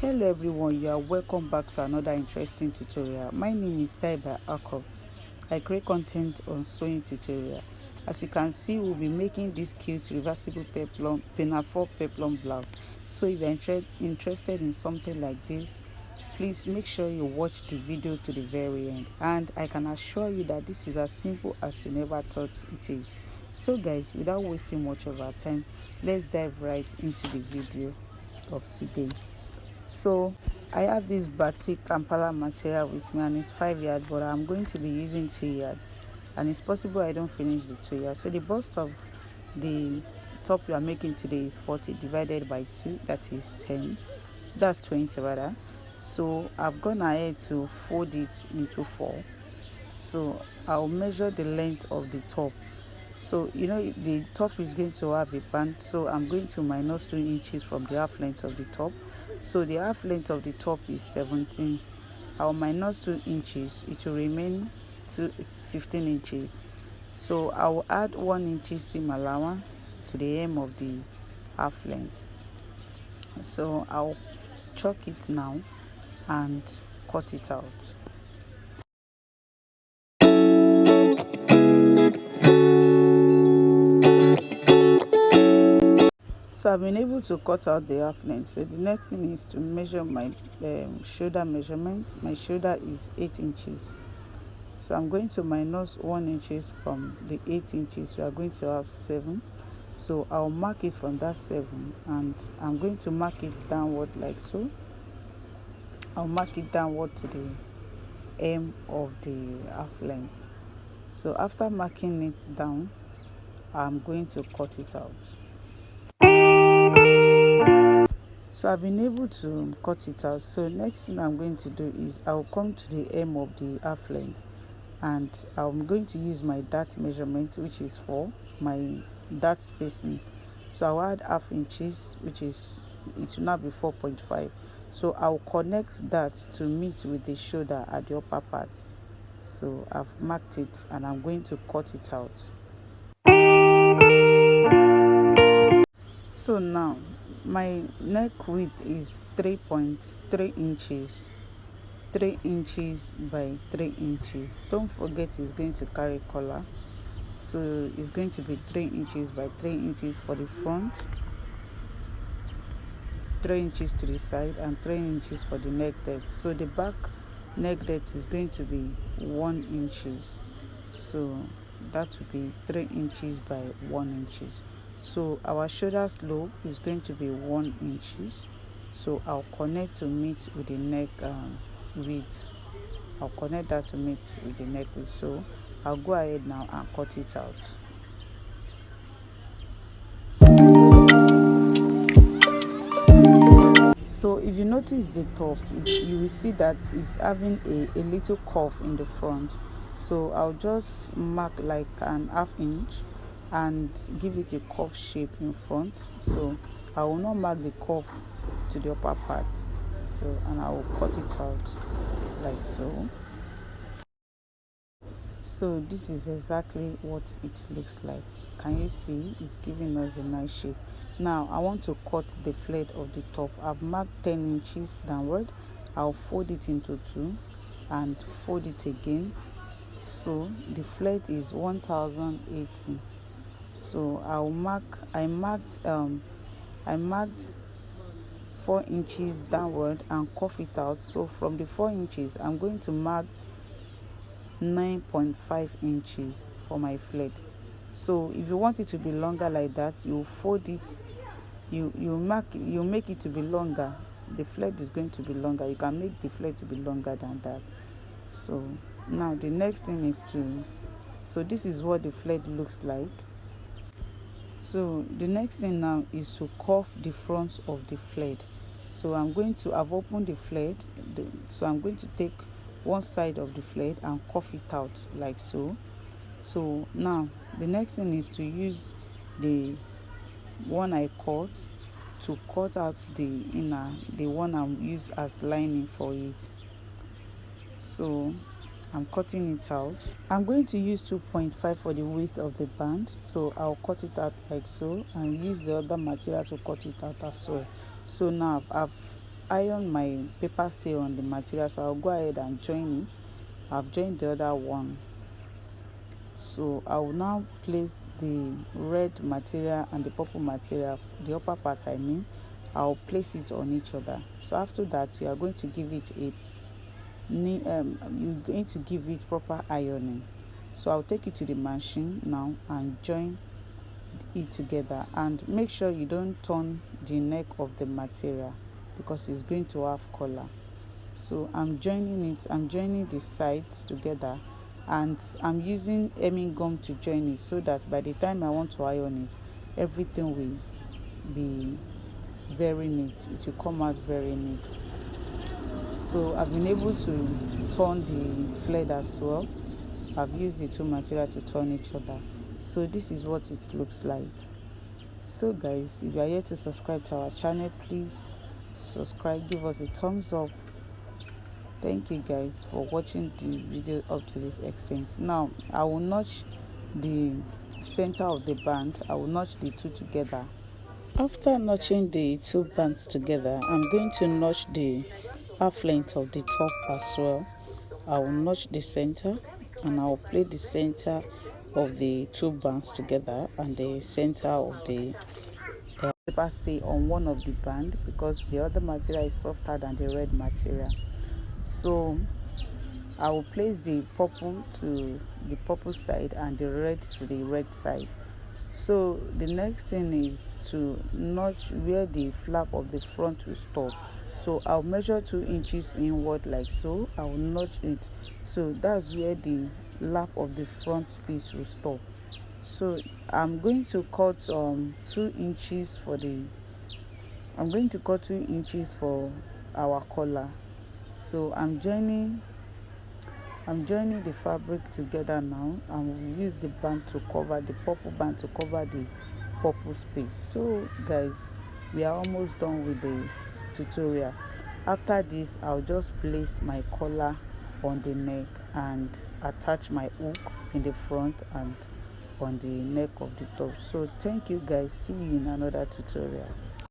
Hello everyone, you are welcome back to another interesting tutorial. My name is Taiba Akobs. I create content on sewing tutorial. As you can see, we'll be making this cute reversible peplum pinafore peplum blouse. So if you're interested in something like this, please make sure you watch the video to the very end. And I can assure you that this is as simple as you never thought it is. So guys, without wasting much of our time, let's dive right into the video of today. So I have this batik Kampala material with me, and it's 5 yards, but I'm going to be using 2 yards, and it's possible I don't finish the 2 yards. So the bust of the top we are making today is 40 divided by 2, that is 10, that's 20 rather. So I've gone ahead to fold it into 4. So I'll measure the length of the top. So the top is going to have a band, so I'm going to minus 2 inches from the half length of the top. So the half length of the top is 17. I'll minus 2 inches, it will remain to 15 inches. So I will add 1 inch seam allowance to the hem of the half length. So I'll chalk it now and cut it out. So I've been able to cut out the half length. So the next thing is to measure my shoulder measurement. My shoulder is 8 inches. So I'm going to minus 1 inches from the 8 inches. We are going to have 7. So I'll mark it from that 7, and I'm going to mark it downward like so. I'll mark it downward to the hem of the half length. So after marking it down, I'm going to cut it out. So I've been able to cut it out. So next thing I'm going to do is I'll come to the hem of the half length, and I'm going to use my dart measurement, which is 4, my dart spacing. So I'll add half inches, which is, it will now be 4.5. So I'll connect that to meet with the shoulder at the upper part. So I've marked it, and I'm going to cut it out. So now my neck width is 3.3 inches, 3 inches by 3 inches. Don't forget it's going to carry collar, so it's going to be 3 inches by 3 inches for the front, 3 inches to the side, and 3 inches for the neck depth. So the back neck depth is going to be 1 inches, so that will be 3 inches by 1 inches. So our shoulder slope is going to be 1 inches. So I'll connect to meet with the neck width. I'll connect that to meet with the neck width. So I'll go ahead now and cut it out. So if you notice the top, you will see that it's having a little curve in the front. So I'll just mark like an ½ inch and give it a curve shape in front. So I will not mark the curve to the upper part. So, and I will cut it out like so. So this is exactly what it looks like. Can you see? It's giving us a nice shape. Now I want to cut the flared of the top. I've marked 10 inches downward. I'll fold it into 2 and fold it again. So the flared is 1080. So I marked 4 inches downward and cuff it out. So from the 4 inches, I'm going to mark 9.5 inches for my flared. So if you want it to be longer like that, you fold it, you make it to be longer. The flared is going to be longer. You can make the flared to be longer than that. So now the next thing is so this is what the flared looks like. So the next thing now is to cuff the front of the flared. So I've opened the flared, so I'm going to take one side of the flared and cuff it out like so. So now the next thing is to use the one I cut to cut out the inner, the one I use as lining for it. So I'm cutting it out. I'm going to use 2.5 for the width of the band, so I'll cut it out like so and use the other material to cut it out as well. So now I've iron my paper stay on the material, so I'll go ahead and join it. I've joined the other one, so I will now place the red material and the purple material, the upper part I mean, I'll place it on each other. So after that, you are going to give it you're going to give it proper ironing. So I'll take it to the machine now and join it together, and make sure you don't turn the neck of the material because it's going to have color. So I'm joining the sides together, and I'm using hemming gum to join it, so that by the time I want to iron it, everything will be very neat. It will come out very neat. So I've been able to turn the flared as well. I've used the two materials to turn each other. So this is what it looks like. So guys, if you are yet to subscribe to our channel, please subscribe, give us a thumbs up. Thank you guys for watching the video up to this extent. Now I will notch the center of the band. I will notch the two together. After notching the two bands together, I'm going to notch the half length of the top as well. I will notch the center, and I will place the center of the two bands together and the center of the paper stay on one of the band, because the other material is softer than the red material. So I will place the purple to the purple side and the red to the red side. So the next thing is to notch where the flap of the front will stop. So I'll measure 2 inches inward like so. I will notch it, so that's where the lap of the front piece will stop. So I'm going to cut 2 inches for the I'm going to cut 2 inches for our collar. So I'm joining the fabric together now, and we'll use the band to cover the purple band to cover the purple space. So guys, we are almost done with the tutorial. After this, I'll just place my collar on the neck and attach my hook in the front and on the neck of the top. So thank you guys, see you in another tutorial.